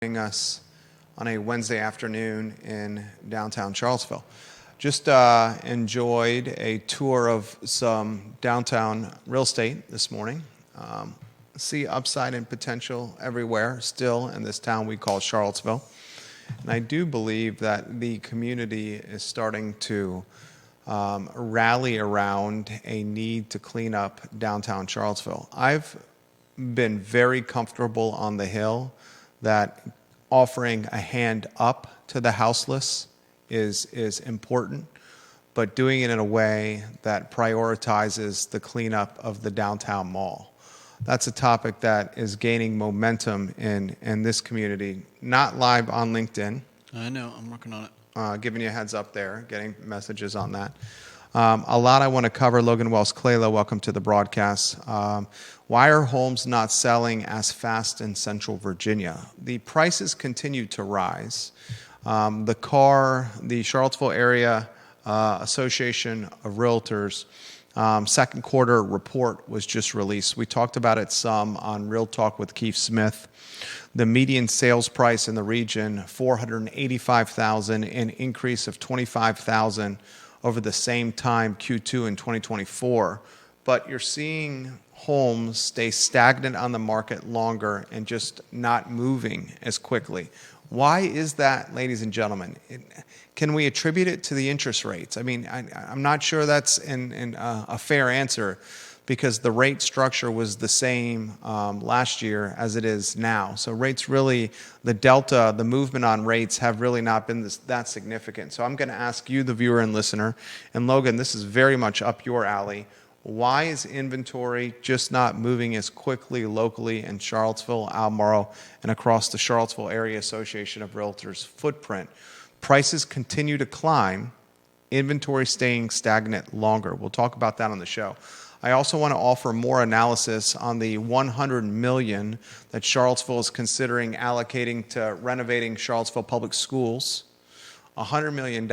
Us on a Wednesday afternoon in downtown Charlottesville. Just enjoyed a tour of some downtown real estate this morning. See upside and potential everywhere still in this town we call Charlottesville. And I do believe that the community is starting to rally around a need to clean up downtown Charlottesville. I've been very comfortable on the Hill that offering a hand up to the houseless is important, but doing it in a way that prioritizes the cleanup of the downtown mall. That's a topic that is gaining momentum in this community. Not live on LinkedIn. I know, I'm working on it. Giving you a heads up there, getting messages on that. A lot I want to cover. Logan Wells-Clayla, welcome to the broadcast. Why are homes not selling as fast in Central Virginia? The prices continue to rise. The Charlottesville Area Association of Realtors second quarter report was just released. We talked about it some on Real Talk with Keith Smith. The median sales price in the region, $485,000, an increase of $25,000 over the same time Q2 in 2024. But you're seeing homes stay stagnant on the market longer and just not moving as quickly. Why is that, ladies and gentlemen? Can we attribute it to the interest rates? I mean, I'm not sure that's a fair answer, because the rate structure was the same last year as it is now. So rates really, the delta, the movement on rates have really not been that significant. So I'm going to ask you, the viewer and listener, and Logan, this is very much up your alley. Why is inventory just not moving as quickly locally in Charlottesville, Albemarle, and across the Charlottesville Area Association of Realtors footprint? Prices continue to climb, inventory staying stagnant longer. We'll talk about that on the show. I also want to offer more analysis on the $100 million that Charlottesville is considering allocating to renovating Charlottesville public schools. $100 million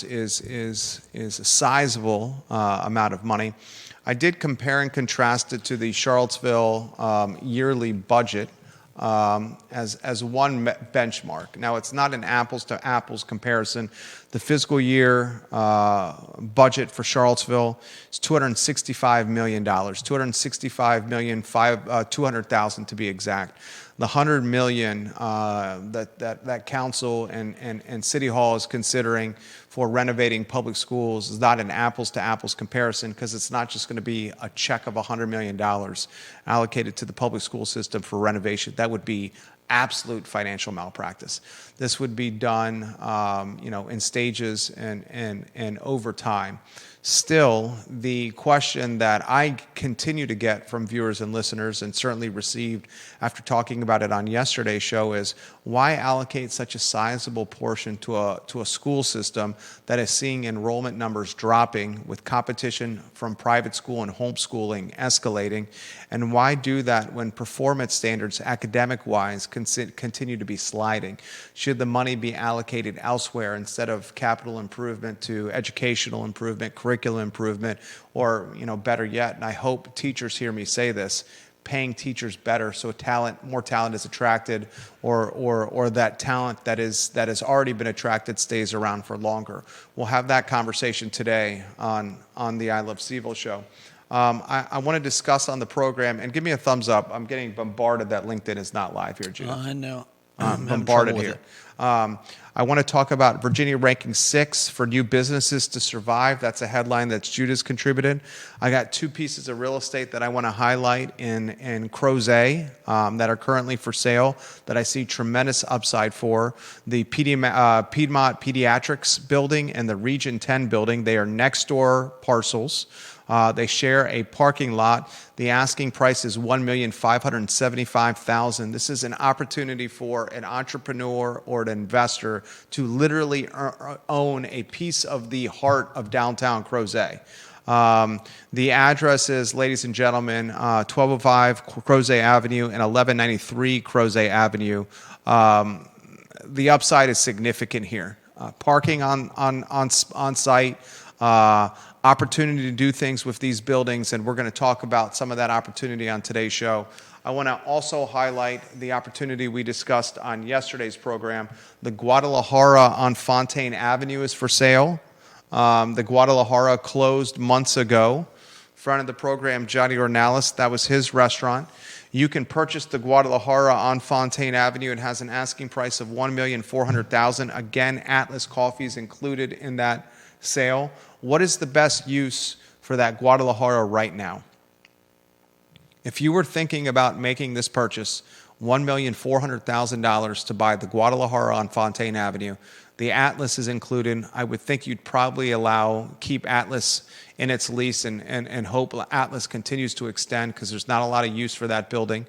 is a sizable amount of money. I did compare and contrast it to the Charlottesville yearly budget as one benchmark. Now, it's not an apples to apples comparison. The fiscal year budget for Charlottesville is $265 million, $265,200,000 to be exact. The $100 million that council and City Hall is considering for renovating public schools is not an apples-to-apples comparison, because it's not just going to be a check of $100 million allocated to the public school system for renovation. That would be absolute financial malpractice. This would be done, in stages and over time. Still, the question that I continue to get from viewers and listeners, and certainly received after talking about it on yesterday's show, is why allocate such a sizable portion to a school system that is seeing enrollment numbers dropping with competition from private school and homeschooling escalating? And why do that when performance standards academic-wise continue to be sliding? Should the money be allocated elsewhere instead of capital improvement to educational improvement, curriculum improvement, or better yet, and I hope teachers hear me say this, paying teachers better so more talent is attracted, or that talent that has already been attracted stays around for longer. We'll have that conversation today on the I Love CVille Show. I want to discuss on the program, and give me a thumbs up. I'm getting bombarded that LinkedIn is not live here, Judith. I know. Bombarded here. I want to talk about Virginia ranking 6 for new businesses to survive. That's a headline that Judith's contributed. I got two pieces of real estate that I want to highlight in Crozet that are currently for sale that I see tremendous upside for. The Piedmont Pediatrics building and the Region 10 building, they are next door parcels. They share a parking lot. The asking price is $1,575,000. This is an opportunity for an entrepreneur or an investor to literally own a piece of the heart of downtown Crozet. The address is, ladies and gentlemen, 1205 Crozet Avenue and 1193 Crozet Avenue. The upside is significant here. Parking on site. Opportunity to do things with these buildings, and we're going to talk about some of that opportunity on today's show. I want to also highlight the opportunity we discussed on yesterday's program. The Guadalajara on Fontaine Avenue is for sale. The Guadalajara closed months ago. Front of the program, Johnny Ornalis, that was his restaurant. You can purchase the Guadalajara on Fontaine Avenue. It has an asking price of $1,400,000. Again, Atlas Coffee is included in that sale. What is the best use for that Guadalajara right now? If you were thinking about making this purchase, $1,400,000 to buy the Guadalajara on Fontaine Avenue, the Atlas is included. I would think you'd probably keep Atlas in its lease and hope Atlas continues to extend because there's not a lot of use for that building.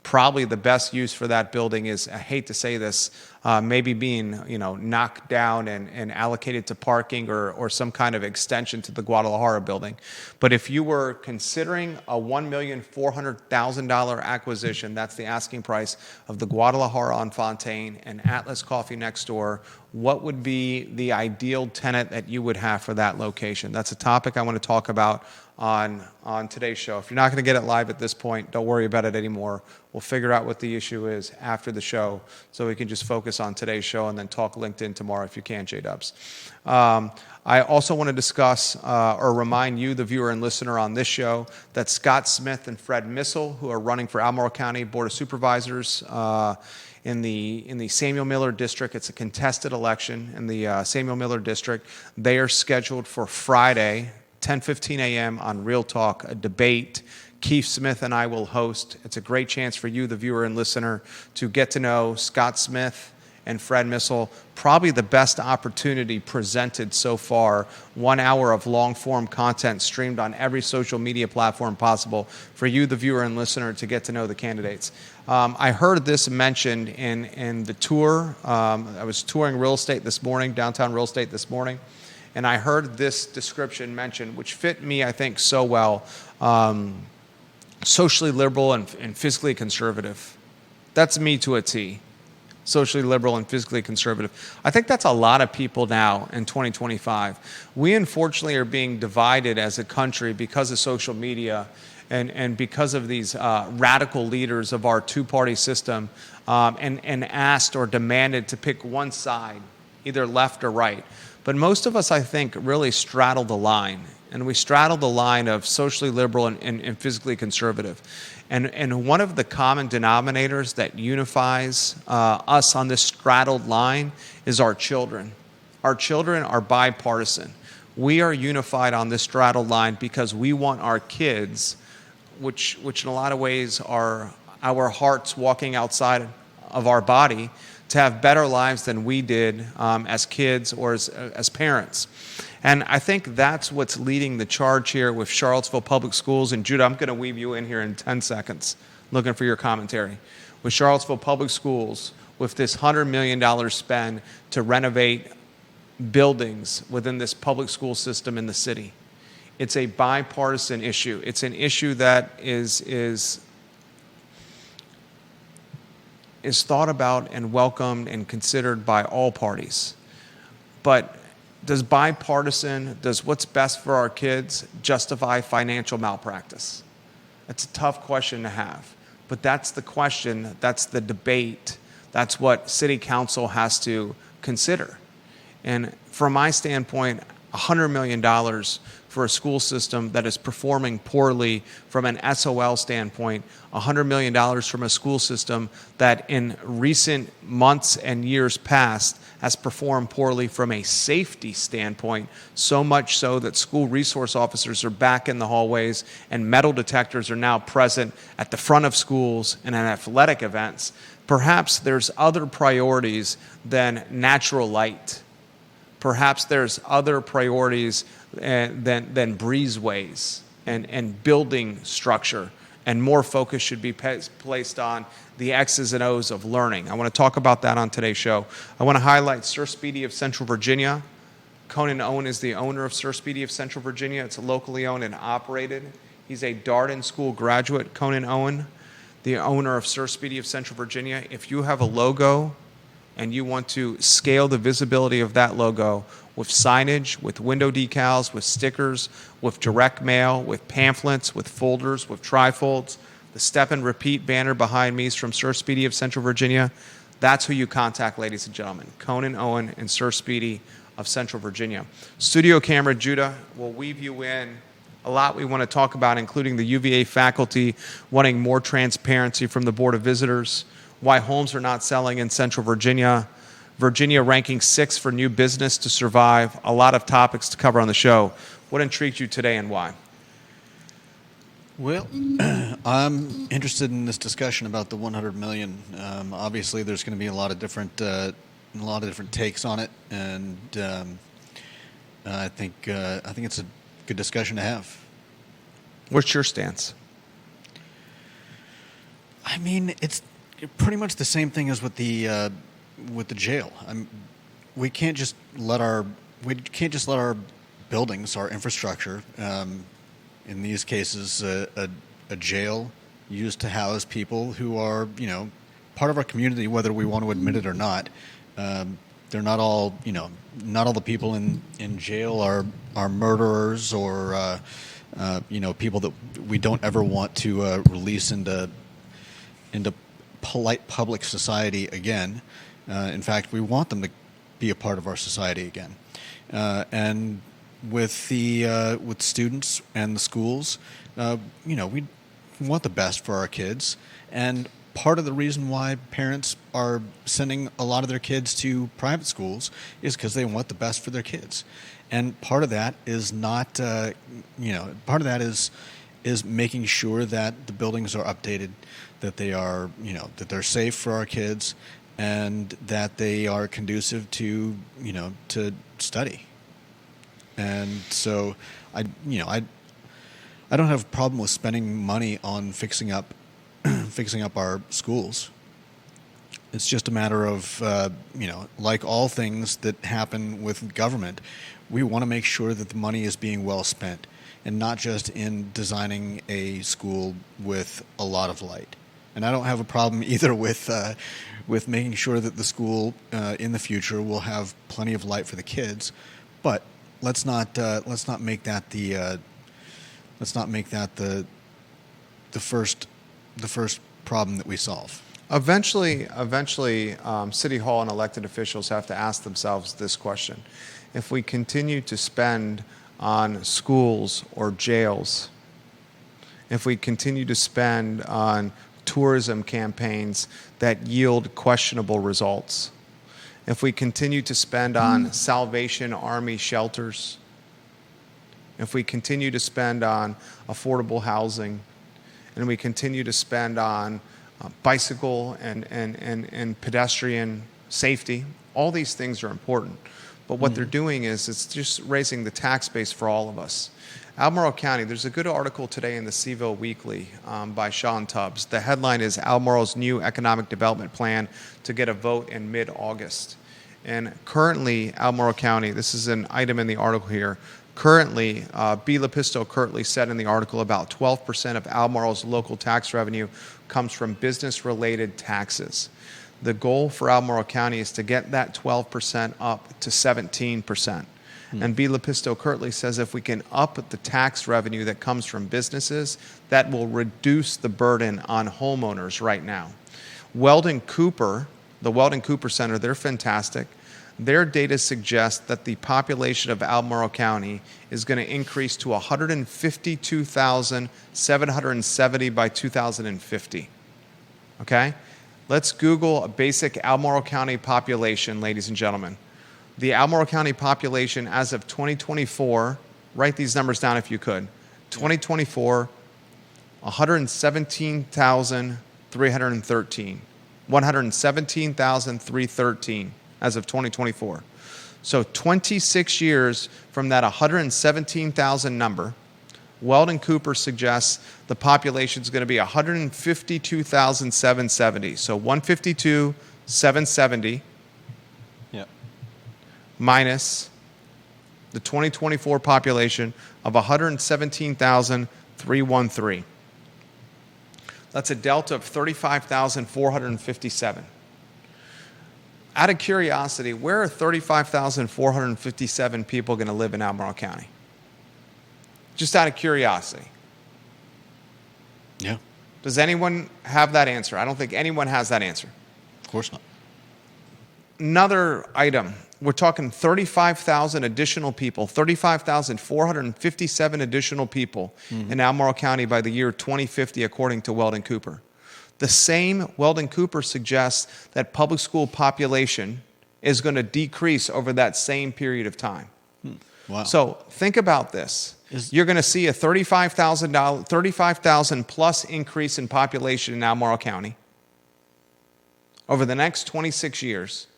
Probably the best use for that building is, I hate to say this, maybe being knocked down and allocated to parking or some kind of extension to the Guadalajara building. But if you were considering a $1,400,000 acquisition, that's the asking price of the Guadalajara on Fontaine and Atlas Coffee next door, what would be the ideal tenant that you would have for that location? That's a topic I want to talk about on today's show. If you're not going to get it live at this point, don't worry about it anymore. We'll figure out what the issue is after the show so we can just focus on today's show and then talk LinkedIn tomorrow if you can, J-Dubs. I also want to discuss or remind you, the viewer and listener on this show, that Scott Smith and Fred Missel, who are running for Albemarle County Board of Supervisors in the Samuel Miller District. It's a contested election in the Samuel Miller District. They are scheduled for Friday, 10:15 a.m. on Real Talk, a debate. Keith Smith and I will host. It's a great chance for you, the viewer and listener, to get to know Scott Smith and Fred Missel. Probably the best opportunity presented so far. 1 hour of long-form content streamed on every social media platform possible for you, the viewer and listener, to get to know the candidates. I heard this mentioned in the tour. I was touring real estate this morning, downtown real estate this morning, and I heard this description mentioned, which fit me, I think, so well. Socially liberal and physically conservative. That's me to a T. Socially liberal and physically conservative. I think that's a lot of people now in 2025. We unfortunately are being divided as a country because of social media and because of these radical leaders of our two-party system and asked or demanded to pick one side, either left or right. But most of us, I think, really straddle the line. And we straddle the line of socially liberal and physically conservative. And one of the common denominators that unifies us on this straddled line is our children. Our children are bipartisan. We are unified on this straddled line because we want our kids, which in a lot of ways are our hearts walking outside of our body, to have better lives than we did as kids or as parents. And I think that's what's leading the charge here with Charlottesville Public Schools. And Judah, I'm going to weave you in here in 10 seconds, looking for your commentary. With Charlottesville Public Schools, with this $100 million spend to renovate buildings within this public school system in the city. It's a bipartisan issue. It's an issue that is thought about and welcomed and considered by all parties. But does what's best for our kids justify financial malpractice? That's a tough question to have. But that's the question, that's the debate, that's what City Council has to consider. And from my standpoint, $100 million for a school system that is performing poorly from an SOL standpoint, $100 million from a school system that in recent months and years past has performed poorly from a safety standpoint, so much so that school resource officers are back in the hallways and metal detectors are now present at the front of schools and at athletic events. Perhaps there's other priorities than natural light. Perhaps there's other priorities than breezeways and building structure, and more focus should be placed on the X's and O's of learning. I want to talk about that on today's show. I want to highlight Sir Speedy of Central Virginia. Conan Owen is the owner of Sir Speedy of Central Virginia. It's locally owned and operated. He's a Darden School graduate, Conan Owen, the owner of Sir Speedy of Central Virginia. If you have a logo and you want to scale the visibility of that logo with signage, with window decals, with stickers, with direct mail, with pamphlets, with folders, with trifolds, The step and repeat banner behind me is from Sir Speedy of Central Virginia. That's who you contact, ladies and gentlemen. Conan Owen and Sir Speedy of Central Virginia. Studio camera, Judah, will weave you in a lot we want to talk about, including the UVA faculty wanting more transparency from the Board of Visitors, why homes are not selling in Central Virginia, Virginia ranking 6th for new business to survive. A lot of topics to cover on the show. What intrigued you today and why? Well, I'm interested in this discussion about the 100 million. Obviously, there's going to be a lot of different takes on it, and I think it's a good discussion to have. What's your stance? I mean, it's pretty much the same thing as with the jail. We can't just let our buildings, our infrastructure, in these cases, a jail used to house people who are, part of our community, whether we want to admit it or not. They're not all, not all the people in jail are murderers or, people that we don't ever want to release into polite public society again. In fact, we want them to be a part of our society again. And with students and the schools, we want the best for our kids. And part of the reason why parents are sending a lot of their kids to private schools is because they want the best for their kids. And part of that is not, part of that is making sure that the buildings are updated, that they are, that they're safe for our kids, and that they are conducive to, to study. And so I don't have a problem with spending money on fixing up our schools. It's just a matter of, like all things that happen with government, we want to make sure that the money is being well spent and not just in designing a school with a lot of light. And I don't have a problem either with making sure that the school in the future will have plenty of light for the kids, but let's not make that the first problem that we solve. Eventually, City Hall and elected officials have to ask themselves this question. If we continue to spend on schools or jails, if we continue to spend on tourism campaigns that yield questionable results, if we continue to spend on Salvation Army shelters, if we continue to spend on affordable housing, and we continue to spend on bicycle and pedestrian safety, all these things are important. But what they're doing is it's just raising the tax base for all of us. Albemarle County, there's a good article today in the CVille Weekly by Sean Tubbs. The headline is Albemarle's new economic development plan to get a vote in mid-August. And currently, Albemarle County, this is an item in the article here, currently, B. Lepisto currently said in the article about 12% of Albemarle's local tax revenue comes from business-related taxes. The goal for Albemarle County is to get that 12% up to 17%. And B. Lepisto currently says if we can up the tax revenue that comes from businesses, that will reduce the burden on homeowners right now. Weldon Cooper, the Weldon Cooper Center, they're fantastic. Their data suggests that the population of Albemarle County is going to increase to 152,770 by 2050. Okay? Let's Google a basic Albemarle County population, ladies and gentlemen. The Albemarle County population as of 2024, write these numbers down if you could. 2024, 117,313. 117,313 as of 2024. So 26 years from that 117,000 number, Weldon Cooper suggests the population is going to be 152,770. So 152,770 minus the 2024 population of 117,313. That's a delta of 35,457. Out of curiosity, where are 35,457 people going to live in Albemarle County? Just out of curiosity. Yeah. Does anyone have that answer? I don't think anyone has that answer. Of course not. Another item, we're talking 35,000 additional people, 35,457 additional people in Albemarle County by the year 2050, according to Weldon Cooper. The same Weldon Cooper suggests that public school population is going to decrease over that same period of time. Wow. So think about this. You're going to see a 35,000 plus increase in population in Albemarle County over the next 26 years,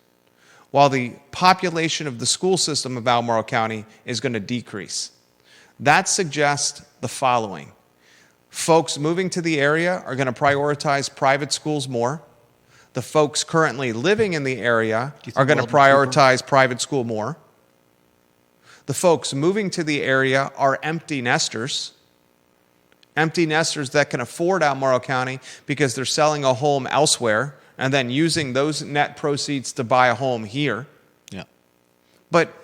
while the population of the school system of Albemarle County is going to decrease. That suggests the following. Folks moving to the area are going to prioritize private schools more. The folks currently living in the area are going to prioritize private school more. The folks moving to the area are empty nesters that can afford Albemarle County because they're selling a home elsewhere and then using those net proceeds to buy a home here. Yeah. But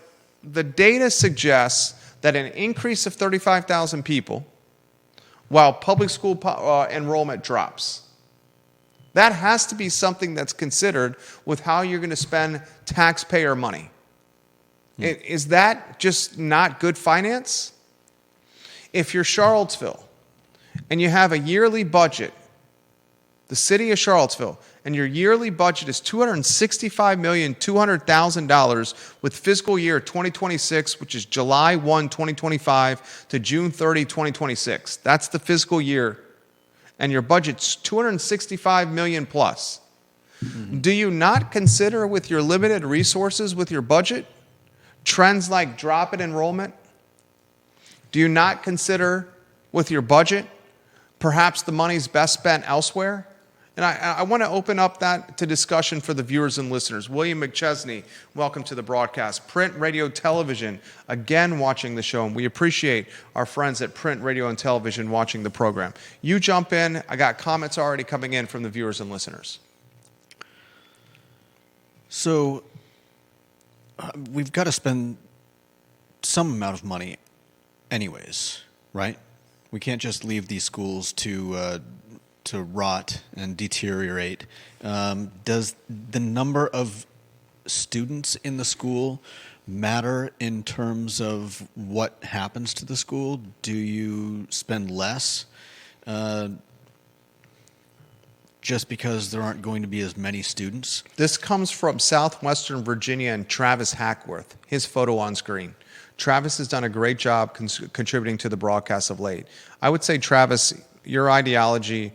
the data suggests that an increase of 35,000 people while public school enrollment drops. That has to be something that's considered with how you're going to spend taxpayer money. Is that just not good finance? If you're Charlottesville and you have a yearly budget, the city of Charlottesville, and your yearly budget is $265,200,000 with fiscal year 2026, which is July 1, 2025 to June 30, 2026. That's the fiscal year. And your budget's $265 million plus. Do you not consider with your limited resources with your budget trends like drop in enrollment? Do you not consider with your budget perhaps the money's best spent elsewhere? And I want to open up that to discussion for the viewers and listeners. William McChesney, welcome to the broadcast. Print, radio, television, again watching the show. And we appreciate our friends at Print, Radio, and Television watching the program. You jump in. I got comments already coming in from the viewers and listeners. So we've got to spend some amount of money anyways, right? We can't just leave these schools to rot and deteriorate. Does the number of students in the school matter in terms of what happens to the school? Do you spend less just because there aren't going to be as many students? This comes from Southwestern Virginia and Travis Hackworth, his photo on screen. Travis has done a great job contributing to the broadcast of late. I would say, Travis, your ideology,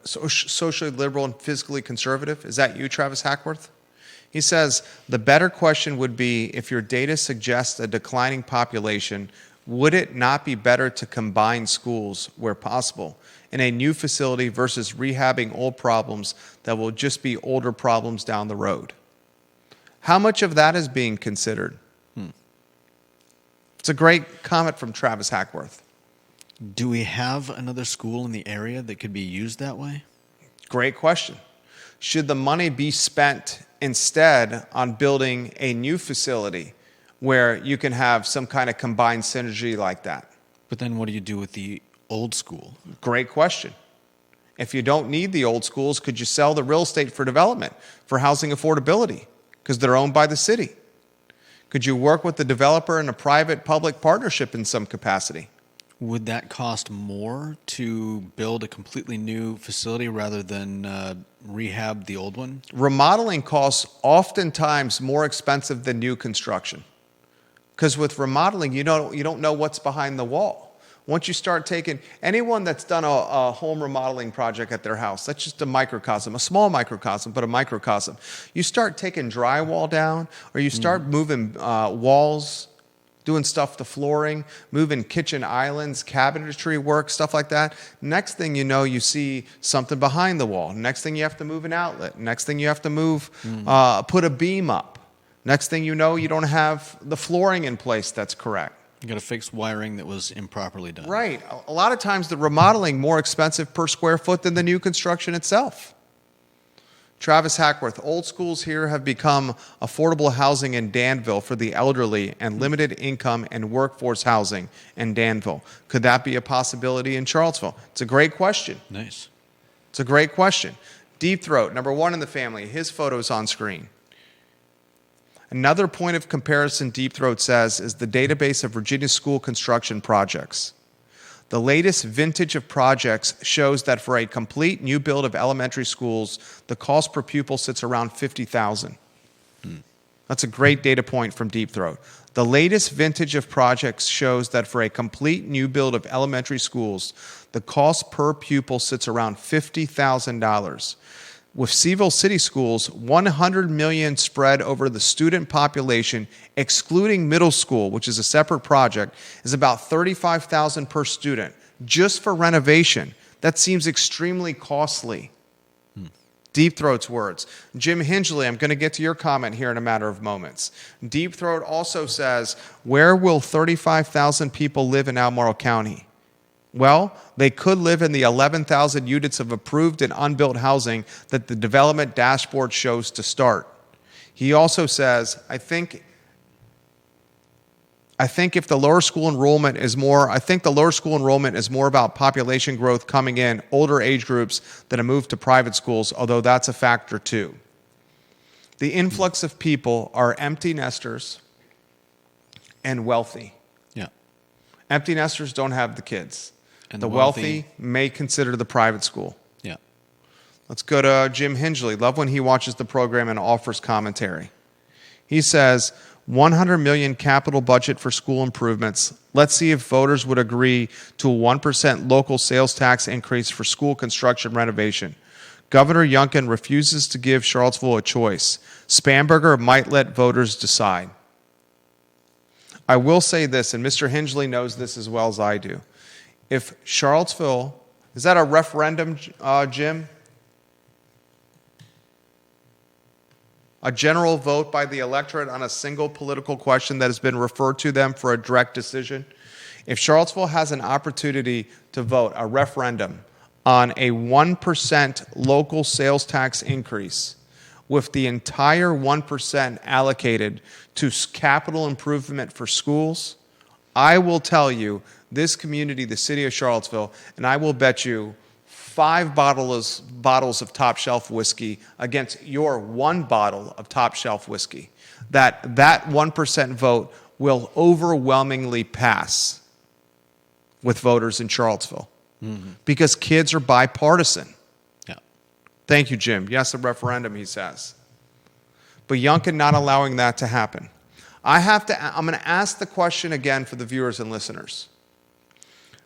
socially liberal and fiscally conservative? Is that you, Travis Hackworth? He says, the better question would be, if your data suggests a declining population, would it not be better to combine schools where possible in a new facility versus rehabbing old problems that will just be older problems down the road? How much of that is being considered? It's a great comment from Travis Hackworth. Do we have another school in the area that could be used that way? Great question. Should the money be spent instead on building a new facility where you can have some kind of combined synergy like that? But then what do you do with the old school? Great question. If you don't need the old schools, could you sell the real estate for development, for housing affordability, because they're owned by the city? Could you work with the developer in a private-public partnership in some capacity? Would that cost more to build a completely new facility rather than rehab the old one? Remodeling costs oftentimes more expensive than new construction. Because with remodeling, you don't know what's behind the wall. Once you start taking, anyone that's done a home remodeling project at their house, that's just a microcosm, a small microcosm, but a microcosm. You start taking drywall down, or you start moving walls, doing stuff to flooring, moving kitchen islands, cabinetry work, stuff like that. Next thing you know, you see something behind the wall. Next thing you have to move an outlet. Next thing you have to move, put a beam up. Next thing you know, you don't have the flooring in place that's correct. You got to fix wiring that was improperly done. Right. A lot of times the remodeling more expensive per square foot than the new construction itself. Travis Hackworth, old schools here have become affordable housing in Danville for the elderly and limited income and workforce housing in Danville. Could that be a possibility in Charlottesville? It's a great question. Nice. It's a great question. Deep Throat, number 1 in the family. His photo's on screen. Another point of comparison Deep Throat says is the database of Virginia school construction projects. The latest vintage of projects shows that for a complete new build of elementary schools, the cost per pupil sits around $50,000. That's a great data point from Deep Throat. The latest vintage of projects shows that for a complete new build of elementary schools, the cost per pupil sits around $50,000. With CVille City Schools, $100 million spread over the student population, excluding middle school, which is a separate project, is about $35,000 per student just for renovation. That seems extremely costly. Deep Throat's words. Jim Hingley, I'm going to get to your comment here in a matter of moments. Deep Throat also says, where will 35,000 people live in Albemarle County? Well, they could live in the 11,000 units of approved and unbuilt housing that the development dashboard shows to start. He also says, I think if the lower school enrollment is more, about population growth coming in, older age groups than a move to private schools, although that's a factor too. The influx of people are empty nesters and wealthy. Yeah. Empty nesters don't have the kids. And the wealthy may consider the private school. Yeah. Let's go to Jim Hingley. Love when he watches the program and offers commentary. He says, 100 million capital budget for school improvements. Let's see if voters would agree to a 1% local sales tax increase for school construction renovation. Governor Youngkin refuses to give Charlottesville a choice. Spanberger might let voters decide. I will say this, and Mr. Hingley knows this as well as I do. If Charlottesville, is that a referendum, Jim? A general vote by the electorate on a single political question that has been referred to them for a direct decision? If Charlottesville has an opportunity to vote, a referendum, on a 1% local sales tax increase, with the entire 1% allocated to capital improvement for schools, I will tell you, this community, the city of Charlottesville, and I will bet you 5 bottles of top shelf whiskey against your 1 bottle of top shelf whiskey, that 1% vote will overwhelmingly pass with voters in Charlottesville. Because kids are bipartisan. Yeah. Thank you, Jim. Yes, a referendum, he says. But Youngkin not allowing that to happen. I'm going to ask the question again for the viewers and listeners.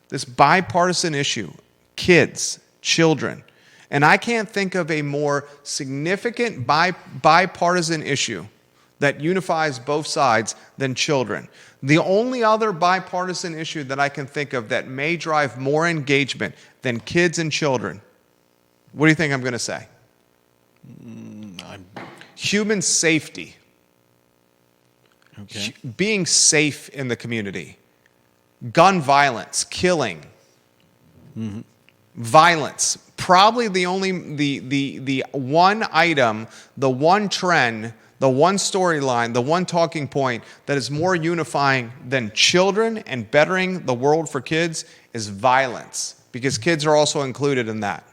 This bipartisan issue, kids, children, and I can't think of a more significant bipartisan issue that unifies both sides than children. The only other bipartisan issue that I can think of that may drive more engagement than kids and children, what do you think I'm going to say? Human safety. Okay. Being safe in the community. Gun violence, killing, violence. Probably the one item, the one trend, the one storyline, the one talking point that is more unifying than children and bettering the world for kids is violence, because kids are also included in that.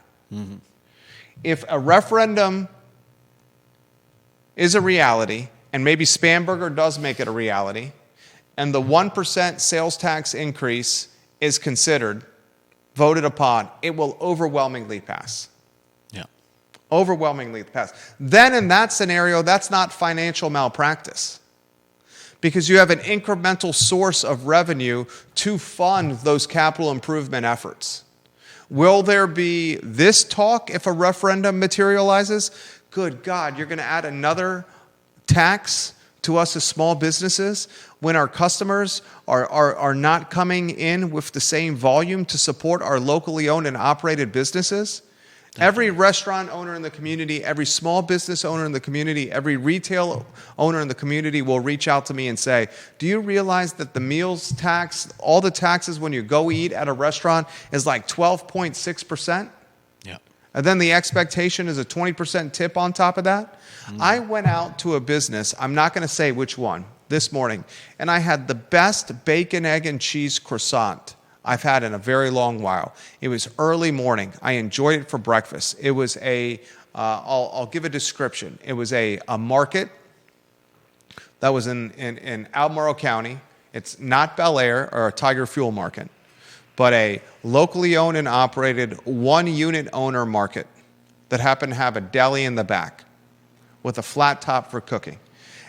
If a referendum is a reality, and maybe Spanberger does make it a reality, and the 1% sales tax increase is considered, voted upon, it will overwhelmingly pass. Yeah. Overwhelmingly pass. Then in that scenario, that's not financial malpractice, because you have an incremental source of revenue to fund those capital improvement efforts. Will there be this talk if a referendum materializes? Good God, you're going to add another tax to us as small businesses when our customers are not coming in with the same volume to support our locally owned and operated businesses? Every restaurant owner in the community, every small business owner in the community, every retail owner in the community will reach out to me and say, do you realize that the meals tax, all the taxes when you go eat at a restaurant is like 12.6%? Yeah. And then the expectation is a 20% tip on top of that? I went out to a business, I'm not going to say which one, this morning, and I had the best bacon, egg, and cheese croissant I've had in a very long while. It was early morning. I enjoyed it for breakfast. It was I'll give a description. It was a market that was in Albemarle County. It's not Bel Air or a Tiger Fuel market, but a locally owned and operated one-unit owner market that happened to have a deli in the back with a flat top for cooking.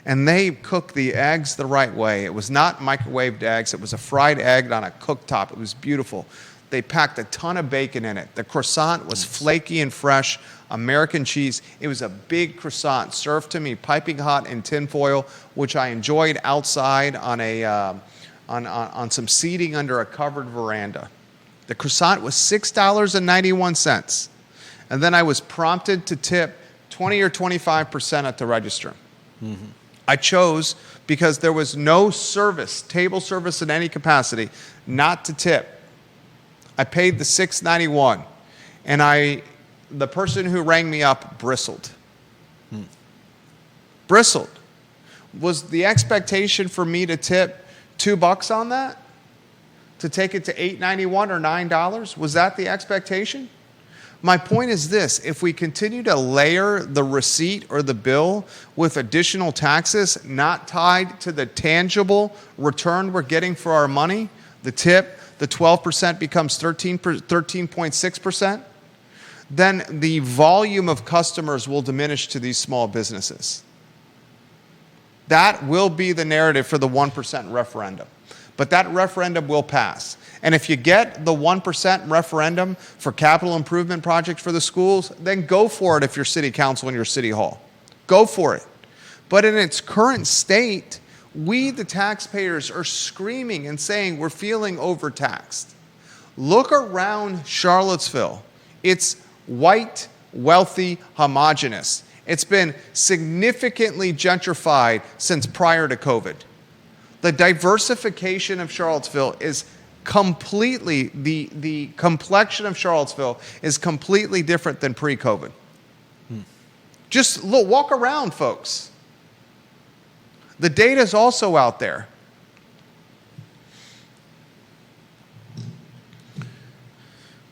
And they cooked the eggs the right way. It was not microwaved eggs. It was a fried egg on a cooktop. It was beautiful. They packed a ton of bacon in it. The croissant was flaky and fresh, American cheese. It was a big croissant served to me piping hot in tinfoil, which I enjoyed outside on some seating under a covered veranda. The croissant was $6.91. And then I was prompted to tip 20 or 25% at the register. Mm-hmm. I chose, because there was no service, table service in any capacity, not to tip. I paid the $6.91, and the person who rang me up bristled. Bristled. Was the expectation for me to tip $2 on that? To take it to $8.91 or $9? Was that the expectation? My point is this: if we continue to layer the receipt or the bill with additional taxes not tied to the tangible return we're getting for our money, the tip, the 12% becomes 13.6%, then the volume of customers will diminish to these small businesses. That will be the narrative for the 1% referendum. But that referendum will pass. And if you get the 1% referendum for capital improvement projects for the schools, then go for it if you're city council and your city hall. Go for it. But in its current state, we, the taxpayers, are screaming and saying we're feeling overtaxed. Look around Charlottesville. It's white, wealthy, homogenous. It's been significantly gentrified since prior to COVID. The diversification of Charlottesville is completely, the complexion of Charlottesville is completely different than pre-COVID. Just look, walk around, folks. The data is also out there.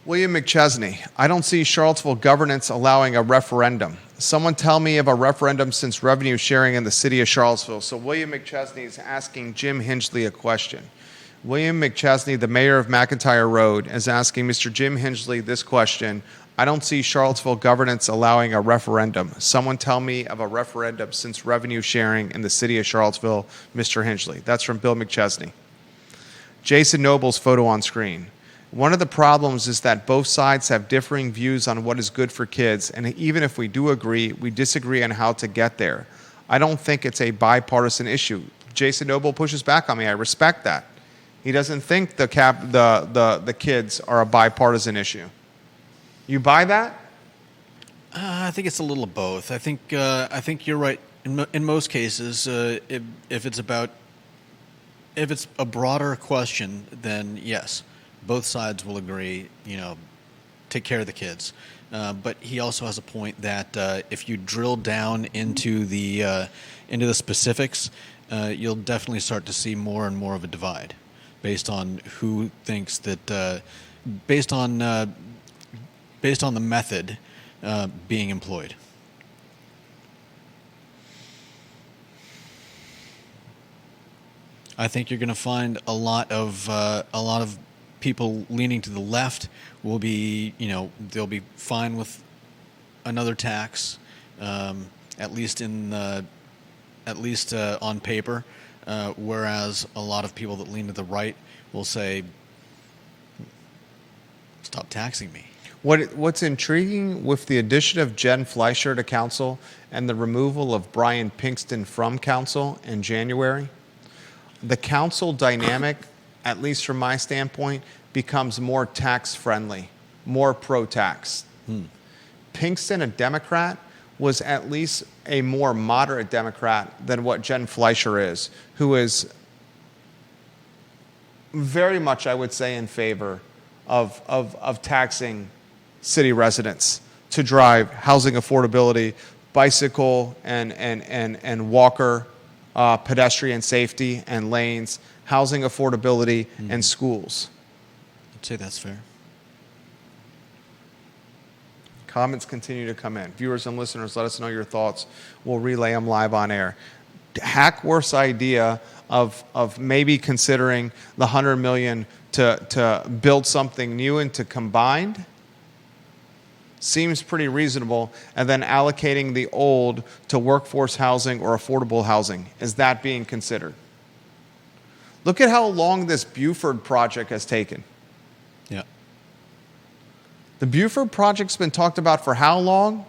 William McChesney, I don't see Charlottesville governance allowing a referendum. Someone tell me of a referendum since revenue sharing in the city of Charlottesville. So William McChesney is asking Jim Hingley a question. William McChesney, the mayor of McIntyre Road, is asking Mr. Jim Hingley this question. I don't see Charlottesville governance allowing a referendum. Someone tell me of a referendum since revenue sharing in the city of Charlottesville, Mr. Hingley. That's from Bill McChesney. Jason Noble's photo on screen. One of the problems is that both sides have differing views on what is good for kids, and even if we do agree, we disagree on how to get there. I don't think it's a bipartisan issue. Jason Noble pushes back on me. I respect that. He doesn't think the kids are a bipartisan issue. You buy that? I think it's a little of both. I think you're right. In most cases, if it's a broader question, then yes, both sides will agree. Take care of the kids. But he also has a point that if you drill down into the specifics, you'll definitely start to see more and more of a divide, based on who thinks that, based on the method being employed. I think you're going to find a lot of people leaning to the left will be, they'll be fine with another tax, at least on paper, whereas a lot of people that lean to the right will say, "Stop taxing me." What's intriguing with the addition of Jen Fleischer to council and the removal of Brian Pinkston from council in January, the council dynamic, at least from my standpoint, becomes more tax-friendly, more pro-tax. Pinkston, a Democrat, was at least a more moderate Democrat than what Jen Fleischer is, who is very much, I would say, in favor of taxing city residents to drive housing affordability, bicycle and walker pedestrian safety and lanes, housing affordability, and schools. I'd say that's fair. Comments continue to come in. Viewers and listeners, let us know your thoughts. We'll relay them live on air. Hackworth's idea of maybe considering the $100 million to build something new and to combined seems pretty reasonable, and then allocating the old to workforce housing or affordable housing. Is that being considered? Look at how long this Buford project has taken. Yeah. The Buford project's been talked about for how long?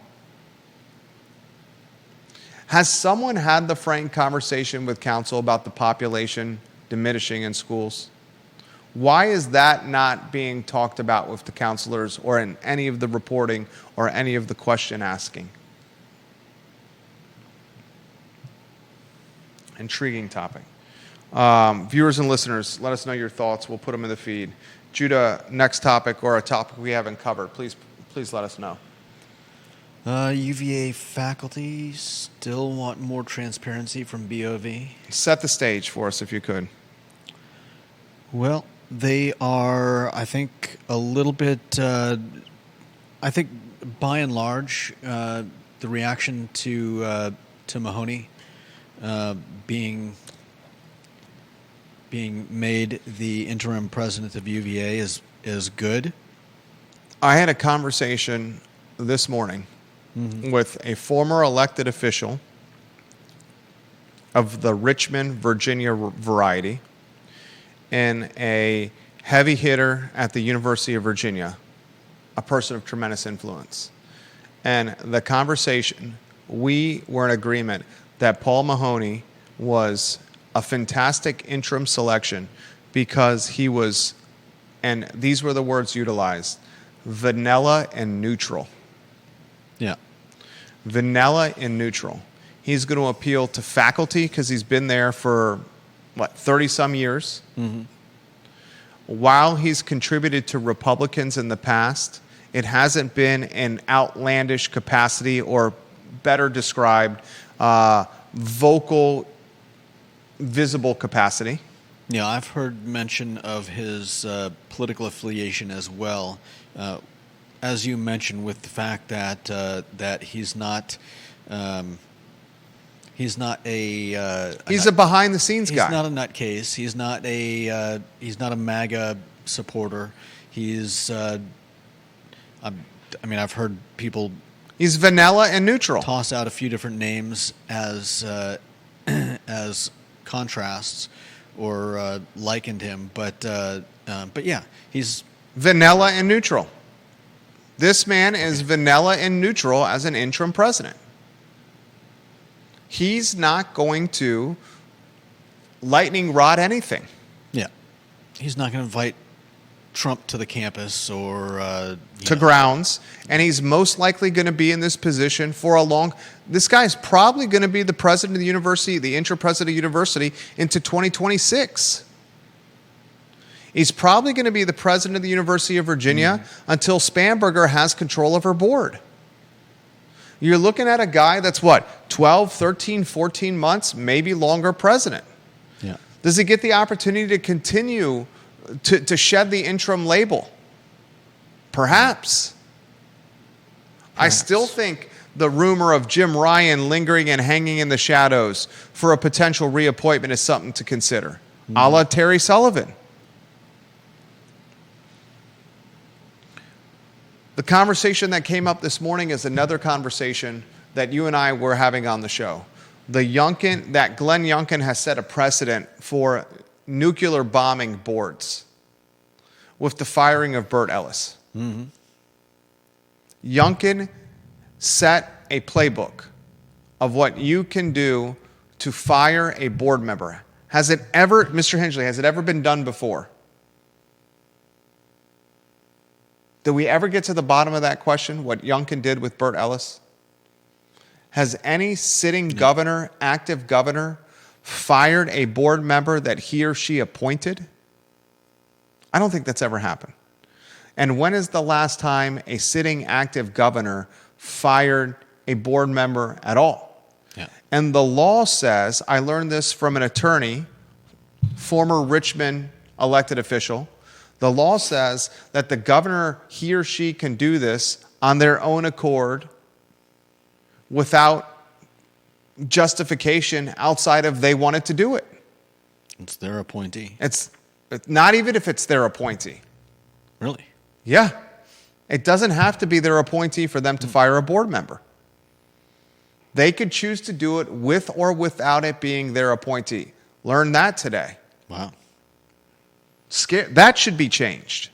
Has someone had the frank conversation with council about the population diminishing in schools? Why is that not being talked about with the counselors or in any of the reporting or any of the question asking? Intriguing topic. Viewers and listeners, let us know your thoughts. We'll put them in the feed. Judah, next topic or a topic we haven't covered, please let us know. UVA faculty still want more transparency from BOV. Set the stage for us if you could. Well, they are, I think, a little bit, I think by and large, the reaction to Mahoney being made the interim president of UVA is good. I had a conversation this morning with a former elected official of the Richmond, Virginia variety and a heavy hitter at the University of Virginia, a person of tremendous influence. And the conversation, we were in agreement that Paul Mahoney was a fantastic interim selection because he was, and these were the words utilized, vanilla and neutral. Yeah. Vanilla and neutral. He's going to appeal to faculty because he's been there for, 30-some years. Mm-hmm. While he's contributed to Republicans in the past, it hasn't been an outlandish capacity or, better described, vocal, visible capacity. Yeah, I've heard mention of his political affiliation as well. As you mentioned, with the fact that that he's not a he's a behind the scenes guy. He's not a nutcase. He's not a MAGA supporter. He's I've heard people. He's vanilla and neutral. Toss out a few different names as as contrasts or likened him, but yeah, he's vanilla and neutral. This man is vanilla and neutral as an interim president. He's not going to lightning rod anything. Yeah, he's not going to invite Trump to the campus or to grounds, and he's most likely going to be in this position for a long. This guy's probably going to be the president of the university, the interim president of the university, into 2026. He's probably going to be the president of the University of Virginia until Spanberger has control of her board. You're looking at a guy that's 12, 13, 14 months, maybe longer president. Yeah. Does he get the opportunity to continue to shed the interim label? Perhaps. I still think the rumor of Jim Ryan lingering and hanging in the shadows for a potential reappointment is something to consider, a la Terry Sullivan. The conversation that came up this morning is another conversation that you and I were having on the show. Glenn Youngkin has set a precedent for nuclear bombing boards with the firing of Burt Ellis. Mm-hmm. Youngkin set a playbook of what you can do to fire a board member. Has it ever, Mr. Hensley, has it ever been done before? Did we ever get to the bottom of that question, what Youngkin did with Burt Ellis? Has any sitting governor, active governor, fired a board member that he or she appointed? I don't think that's ever happened. And when is the last time a sitting active governor fired a board member at all? Yeah. And the law says, I learned this from an attorney, former Richmond elected official, The law says that the governor, he or she can do this on their own accord without justification outside of they wanted to do it. It's their appointee. It's not even if it's their appointee. Really? Yeah. It doesn't have to be their appointee for them to fire a board member. They could choose to do it with or without it being their appointee. Learn that today. Wow. That should be changed.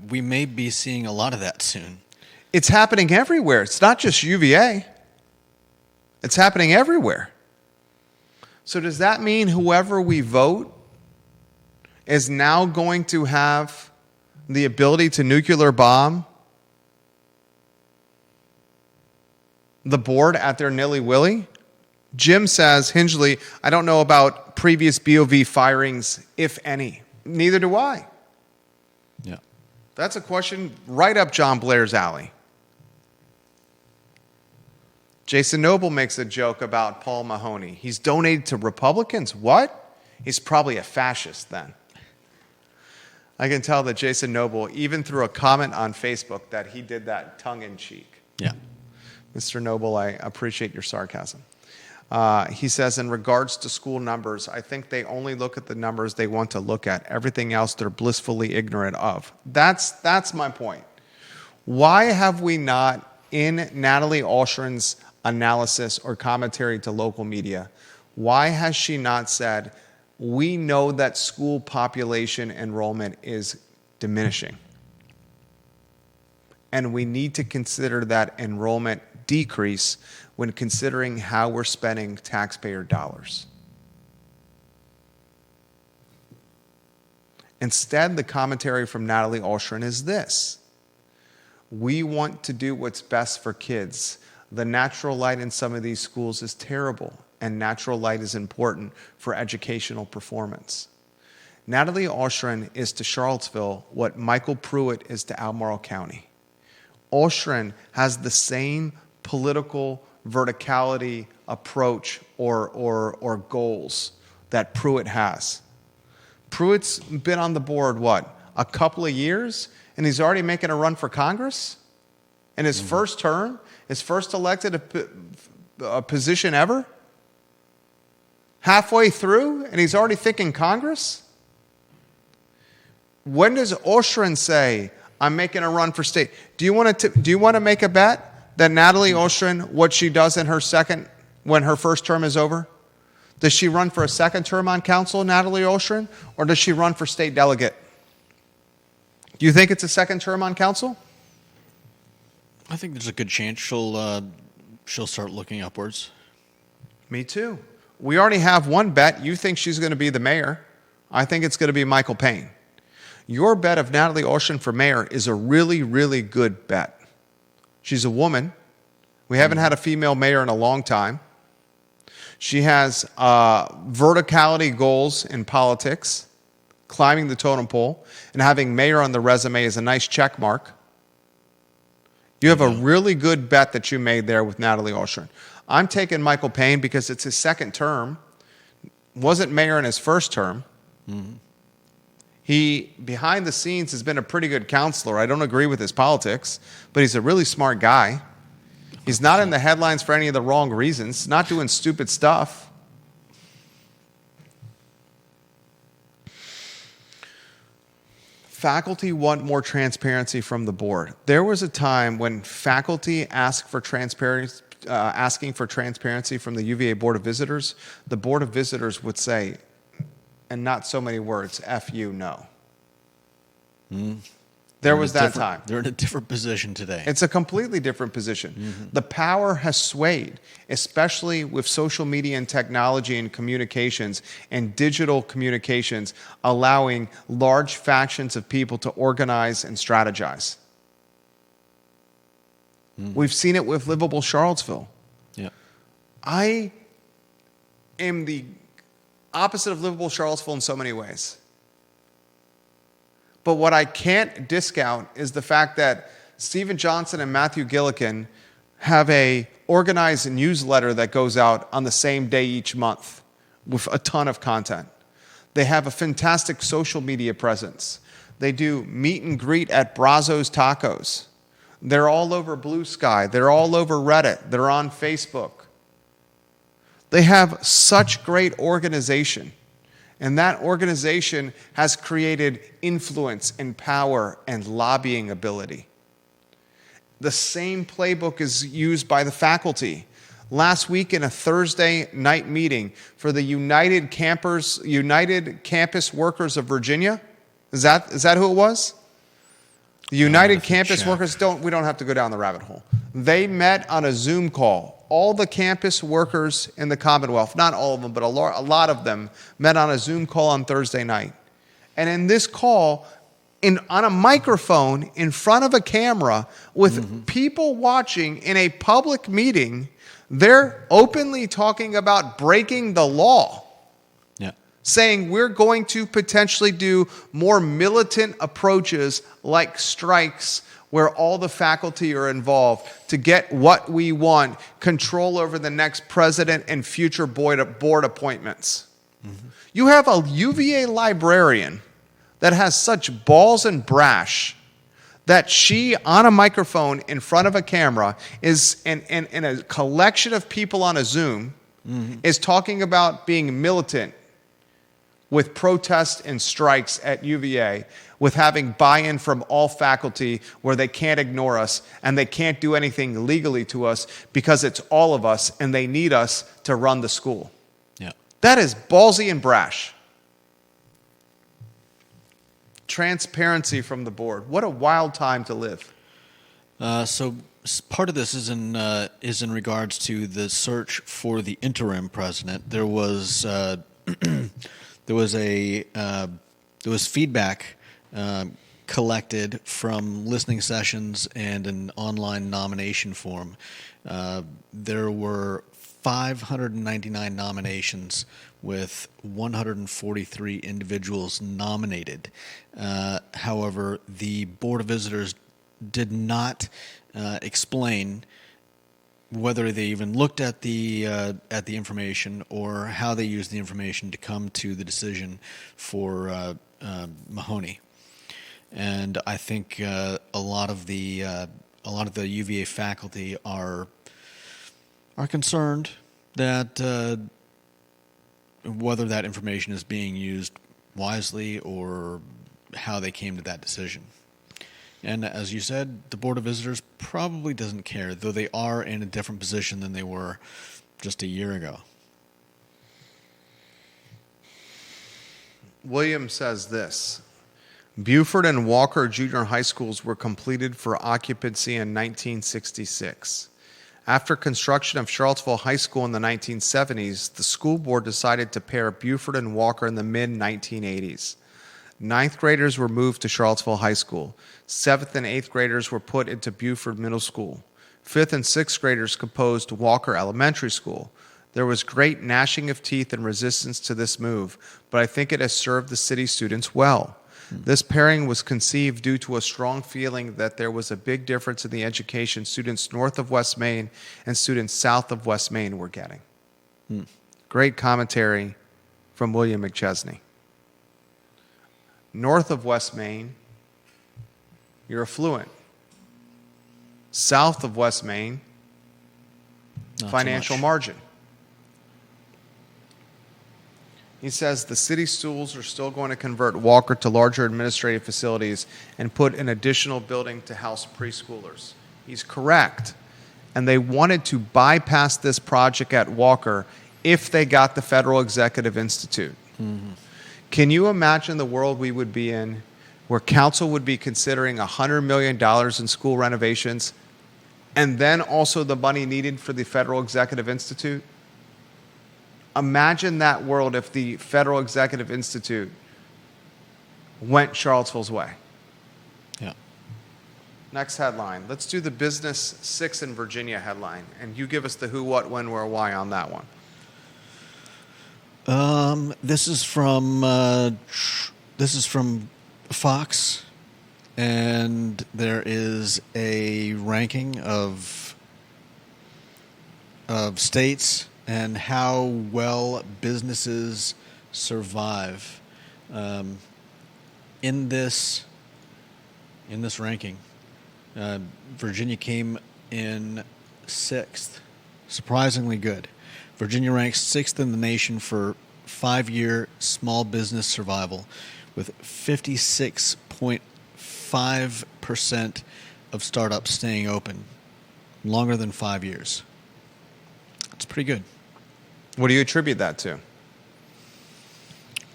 We may be seeing a lot of that soon. It's happening everywhere. It's not just UVA. It's happening everywhere. So does that mean whoever we vote is now going to have the ability to nuclear bomb the board at their nilly-willy? Jim says, Hingley, I don't know about previous BOV firings, if any. Neither do I. Yeah. That's a question right up John Blair's alley. Jason Noble makes a joke about Paul Mahoney. He's donated to Republicans. What? He's probably a fascist then. I can tell that Jason Noble, even through a comment on Facebook, that he did that tongue-in-cheek. Yeah. Mr. Noble, I appreciate your sarcasm. He says, in regards to school numbers, I think they only look at the numbers they want to look at. Everything else they're blissfully ignorant of. That's my point. Why have we not, in Natalie Alshren's analysis or commentary to local media, why has she not said, we know that school population enrollment is diminishing, and we need to consider that enrollment decrease when considering how we're spending taxpayer dollars? Instead, the commentary from Natalie Alshren is this: we want to do what's best for kids. The natural light in some of these schools is terrible, and natural light is important for educational performance. Natalie Alshren is to Charlottesville what Michael Pruitt is to Albemarle County. Alshren has the same political verticality approach or goals that Pruitt has. Pruitt's been on the board, a couple of years, and he's already making a run for Congress? In his first term, his first elected a position ever? Halfway through, and he's already thinking Congress? When does Alshren say, I'm making a run for state? Do you want to make a bet that Natalie Alshren, what she does in when her first term is over? Does she run for a second term on council, Natalie Alshren, or does she run for state delegate? Do you think it's a second term on council? I think there's a good chance she'll start looking upwards. Me too. We already have one bet. You think she's going to be the mayor. I think it's going to be Michael Payne. Your bet of Natalie Alshren for mayor is a really, really good bet. She's a woman. We haven't had a female mayor in a long time. She has verticality goals in politics, climbing the totem pole, and having mayor on the resume is a nice check mark. You have a really good bet that you made there with Natalie Alshren. I'm taking Michael Payne because it's his second term. Wasn't mayor in his first term. Mm-hmm. He, behind the scenes, has been a pretty good counselor. I don't agree with his politics, but he's a really smart guy. He's not in the headlines for any of the wrong reasons, not doing stupid stuff. Faculty want more transparency from the board. There was a time when faculty asked for transparency, asking for transparency from the UVA Board of Visitors. The Board of Visitors would say, in not so many words, F you, no. There was that time. They're in a different position today. It's a completely different position. Mm-hmm. The power has swayed, especially with social media and technology and communications and digital communications, allowing large factions of people to organize and strategize. We've seen it with livable Charlottesville. Yeah. I am the opposite of livable Charlottesville in so many ways. But what I can't discount is the fact that Stephen Johnson and Matthew Gillikin have a organized newsletter that goes out on the same day each month with a ton of content. They have a fantastic social media presence. They do meet and greet at Brazos Tacos. They're all over Blue Sky. They're all over Reddit. They're on Facebook. They have such great organization. And that organization has created influence and power and lobbying ability. The same playbook is used by the faculty. Last week in a Thursday night meeting for the United Campus Workers of Virginia, is that who it was? The United Campus Workers, we don't have to go down the rabbit hole. They met on a Zoom call. All the campus workers in the Commonwealth, not all of them, but a lot of them met on a Zoom call on Thursday night. And in this call, on a microphone in front of a camera with people watching in a public meeting, they're openly talking about breaking the law. Yeah. Saying we're going to potentially do more militant approaches like strikes where all the faculty are involved to get what we want, control over the next president and future board appointments. You have a UVA librarian that has such balls and brash that she, on a microphone in front of a camera, is in a collection of people on a Zoom, is talking about being militant with protests and strikes at UVA, with having buy-in from all faculty where they can't ignore us and they can't do anything legally to us because it's all of us and they need us to run the school. Yeah. That is ballsy and brash. Transparency from the board. What a wild time to live. So part of this is in regards to the search for the interim president. There was feedback collected from listening sessions and an online nomination form. There were 599 nominations with 143 individuals nominated. However, the Board of Visitors did not explain whether they even looked at the information or how they used the information to come to the decision for Mahoney. And I think a lot of the UVA faculty are concerned that whether that information is being used wisely or how they came to that decision. And as you said, the Board of Visitors probably doesn't care, though they are in a different position than they were just a year ago. William says this: Buford and Walker Junior High Schools were completed for occupancy in 1966. After construction of Charlottesville High School in the 1970s, the school board decided to pair Buford and Walker in the mid-1980s. Ninth graders were moved to Charlottesville High School. 7th and 8th graders were put into Buford Middle School. 5th and 6th graders composed Walker Elementary School. There was great gnashing of teeth and resistance to this move, but I think it has served the city students well. This pairing was conceived due to a strong feeling that there was a big difference in the education students north of West Main and students south of West Main were getting. Great commentary from William McChesney. North of West Main, you're affluent. South of West Main, financial margin. He says the city schools are still going to convert Walker to larger administrative facilities and put an additional building to house preschoolers. He's correct. And they wanted to bypass this project at Walker if they got the Federal Executive Institute. Can you imagine the world we would be in where council would be considering $100 million in school renovations and then also the money needed for the Federal Executive Institute? Imagine that world if the Federal Executive Institute went Charlottesville's way. Yeah. Next headline. Let's do the Business 6 in Virginia headline, and you give us the who, what, when, where, why on that one. This is from Fox, and there is a ranking of states and how well businesses survive In this ranking, Virginia came in 6th. Surprisingly good. Virginia ranks 6th in the nation for 5-year small business survival, with 56.5% of startups staying open longer than 5 years. That's pretty good. What do you attribute that to?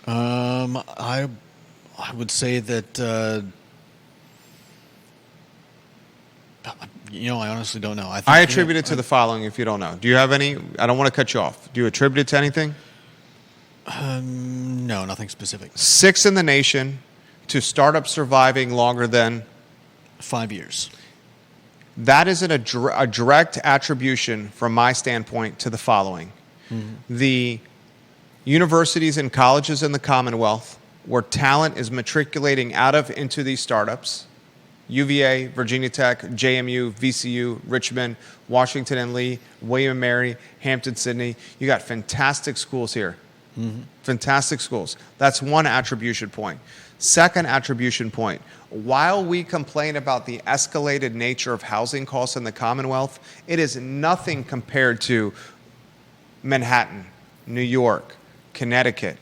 I would say that I honestly don't know. I attribute it to the following. If you don't know, do you have any? I don't want to cut you off. Do you attribute it to anything? No, nothing specific. 6th in the nation to startups surviving longer than 5 years. That is a direct attribution, from my standpoint, to the following. The universities and colleges in the Commonwealth where talent is matriculating out of into these startups, UVA, Virginia Tech, JMU, VCU, Richmond, Washington and Lee, William & Mary, Hampton-Sydney. You got fantastic schools here. Fantastic schools. That's one attribution point. Second attribution point, while we complain about the escalated nature of housing costs in the Commonwealth, it is nothing compared to Manhattan, New York, Connecticut,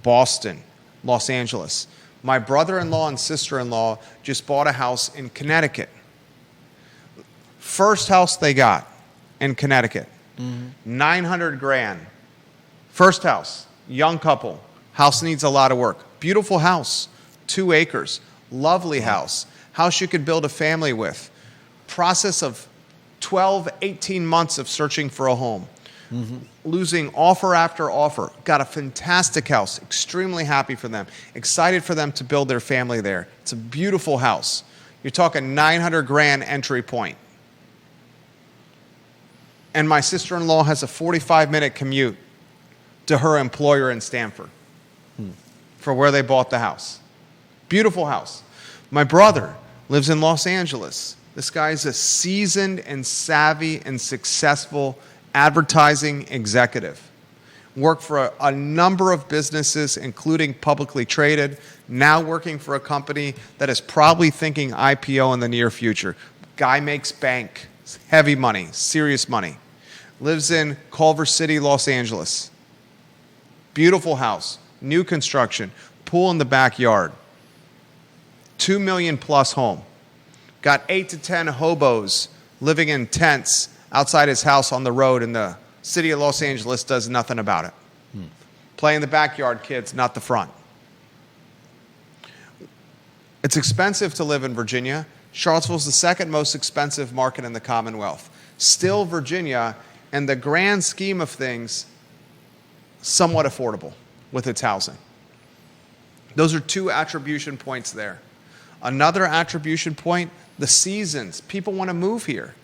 Boston, Los Angeles. My brother-in-law and sister-in-law just bought a house in Connecticut. First house they got in Connecticut, $900,000. First house, young couple. House needs a lot of work. Beautiful house, 2 acres, lovely house. House you could build a family with. Process of 12, 18 months of searching for a home. Losing offer after offer. Got a fantastic house. Extremely happy for them. Excited for them to build their family there. It's a beautiful house. You're talking $900,000 entry point. And my sister-in-law has a 45-minute commute to her employer in Stamford for where they bought the house. Beautiful house. My brother lives in Los Angeles. This guy is a seasoned and savvy and successful advertising executive. Worked for a number of businesses, including publicly traded, now working for a company that is probably thinking IPO in the near future. Guy makes bank, heavy money, serious money. Lives in Culver City, Los Angeles. Beautiful house, new construction, pool in the backyard. $2 million plus home. Got 8 to 10 hobos living in tents outside his house on the road, and the city of Los Angeles does nothing about it. Play in the backyard, kids, not the front. It's expensive to live in Virginia. Charlottesville's the second most expensive market in the Commonwealth. Still, Virginia, in the grand scheme of things, somewhat affordable with its housing. Those are 2 attribution points there. Another attribution point, the seasons. People want to move here.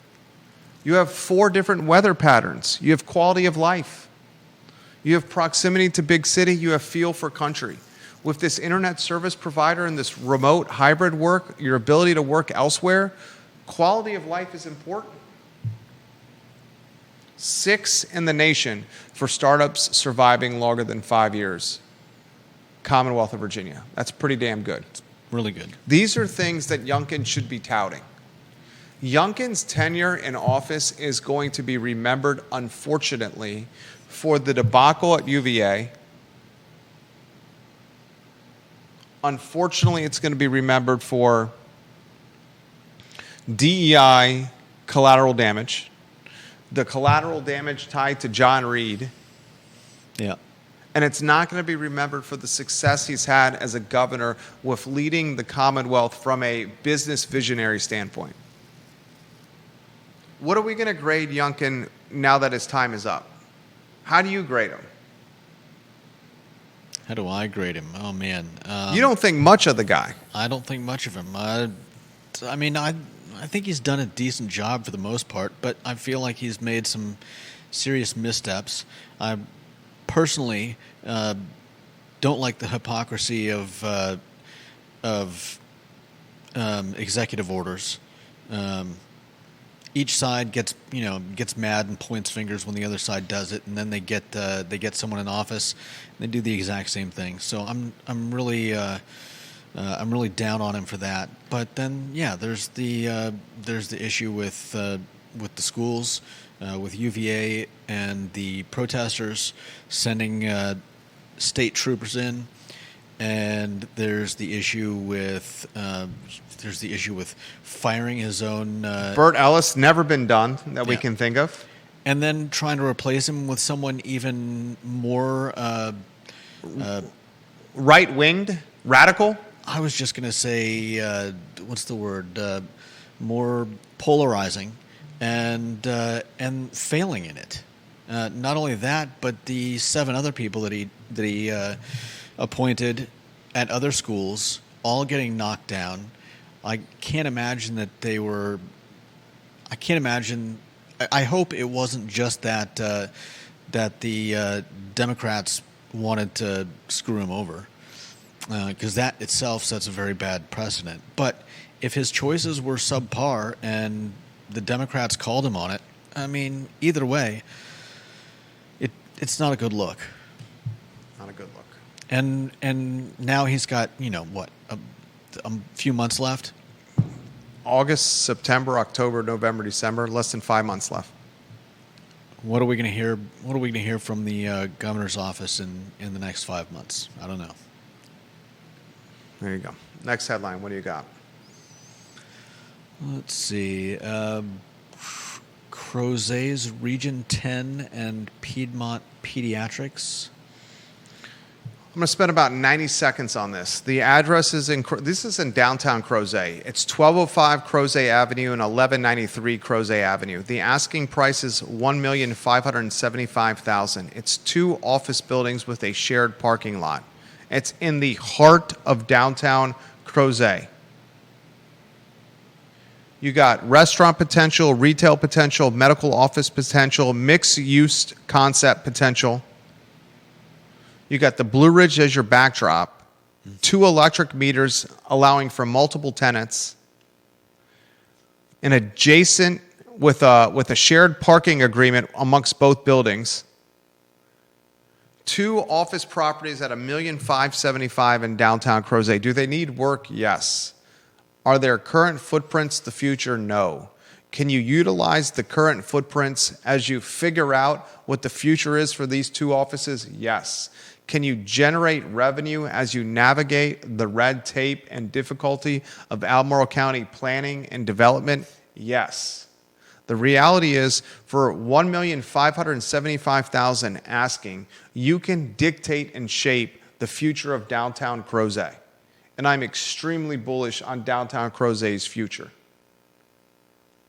You have 4 different weather patterns. You have quality of life. You have proximity to big city. You have feel for country. With this internet service provider and this remote hybrid work, your ability to work elsewhere, quality of life is important. 6th in the nation for startups surviving longer than 5 years. Commonwealth of Virginia. That's pretty damn good. It's really good. These are things that Youngkin should be touting. Youngkin's tenure in office is going to be remembered, unfortunately, for the debacle at UVA. Unfortunately, it's going to be remembered for DEI collateral damage, the collateral damage tied to John Reed. Yeah. And it's not going to be remembered for the success he's had as a governor with leading the Commonwealth from a business visionary standpoint. What are we going to grade Youngkin now that his time is up? How do you grade him? How do I grade him? Oh, man. You don't think much of the guy. I don't think much of him. I think he's done a decent job for the most part, but I feel like he's made some serious missteps. I personally don't like the hypocrisy of executive orders. each side gets mad and points fingers when the other side does it, and then they get someone in office, and they do the exact same thing. So I'm really down on him for that. But then there's the issue with the schools, with UVA and the protesters sending state troopers in, and there's the issue with firing his own Bert Ellis, never been done that we can think of. and then trying to replace him with someone even more Right-winged, radical. I was just going to say, what's the word? More polarizing, and failing in it. Not only that, but the 7 other people that he appointed at other schools, all getting knocked down. I can't imagine that they were. I can't imagine. I hope it wasn't just that the Democrats wanted to screw him over, because that itself sets a very bad precedent. But if his choices were subpar and the Democrats called him on it, I mean, either way, it's not a good look. Not a good look. And now he's got a few months left. August, September, October, November, December. Less than 5 months left. What are we going to hear? What are we going to hear from the governor's office in the next 5 months? I don't know. There you go. Next headline. What do you got? Let's see. Crozet's Region 10 and Piedmont Pediatrics. I'm going to spend about 90 seconds on this. The address is this is in downtown Crozet. It's 1205 Crozet Avenue and 1193 Crozet Avenue. The asking price is $1,575,000. It's 2 office buildings with a shared parking lot. It's in the heart of downtown Crozet. You got restaurant potential, retail potential, medical office potential, mixed-use concept potential. You got the Blue Ridge as your backdrop, 2 electric meters allowing for multiple tenants, and adjacent with a shared parking agreement amongst both buildings. 2 office properties at $1,575,000 in downtown Crozet. Do they need work? Yes. Are their current footprints the future? No. Can you utilize the current footprints as you figure out what the future is for these 2 offices? Yes. Can you generate revenue as you navigate the red tape and difficulty of Albemarle County planning and development? Yes. The reality is, for $1,575,000 asking, you can dictate and shape the future of downtown Crozet. And I'm extremely bullish on downtown Crozet's future.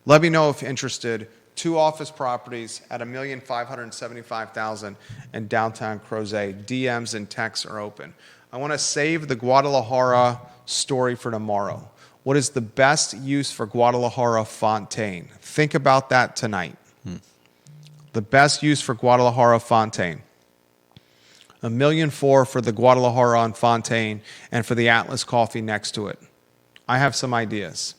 Let me know if interested. 2 office properties at $1,575,000 in downtown Crozet. DMs and texts are open. I want to save the Guadalajara story for tomorrow. What is the best use for Guadalajara Fontaine? Think about that tonight. The best use for Guadalajara Fontaine. $1.4 million for the Guadalajara on Fontaine and for the Atlas Coffee next to it. I have some ideas.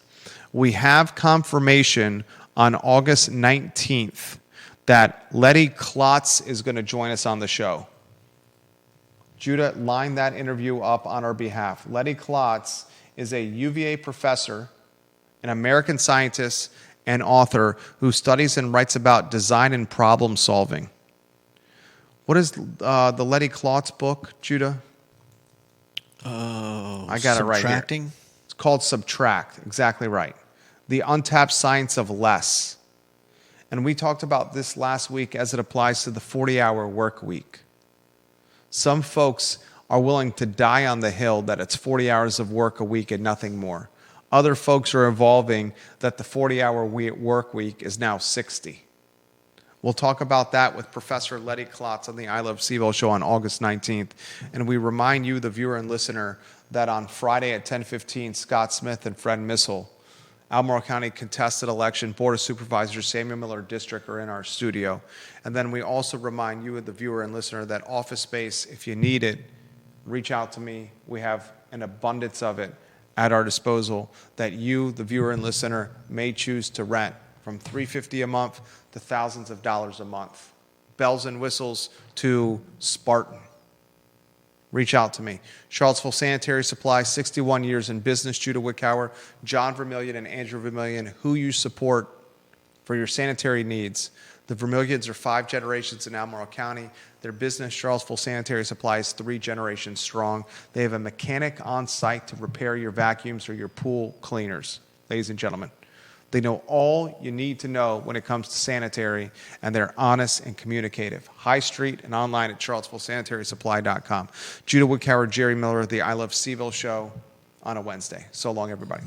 We have confirmation on August 19th that Letty Klotz is going to join us on the show. Judah, line that interview up on our behalf. Letty Klotz is a UVA professor, an American scientist, and author who studies and writes about design and problem solving. What is the Letty Klotz book, Judah? Oh, I got it right here. Subtracting? It's called Subtract. Exactly right. The Untapped Science of Less. And we talked about this last week as it applies to the 40-hour work week. Some folks are willing to die on the hill that it's 40 hours of work a week and nothing more. Other folks are evolving that the 40-hour work week is now 60. We'll talk about that with Professor Letty Klotz on the I Love CVille Show on August 19th. And we remind you, the viewer and listener, that on Friday at 10:15, Scott Smith and Fred Missel, Albemarle County contested election Board of Supervisors, Samuel Miller District, are in our studio. And then we also remind you, the viewer and listener, that office space, if you need it, reach out to me. We have an abundance of it at our disposal that you, the viewer and listener, may choose to rent from $350 a month to thousands of dollars a month. Bells and whistles to Spartan. Reach out to me. Charlottesville Sanitary Supply, 61 years in business. Judah Wickower, John Vermillion, and Andrew Vermillion, who you support for your sanitary needs. The Vermillions are 5 generations in Albemarle County. Their business, Charlottesville Sanitary Supply, is 3 generations strong. They have a mechanic on site to repair your vacuums or your pool cleaners, ladies and gentlemen. They know all you need to know when it comes to sanitary, and they're honest and communicative. High Street and online at charlottesvillesanitarysupply.com. Judah Wickower, Jerry Miller, the I Love CVille Show on a Wednesday. So long, everybody.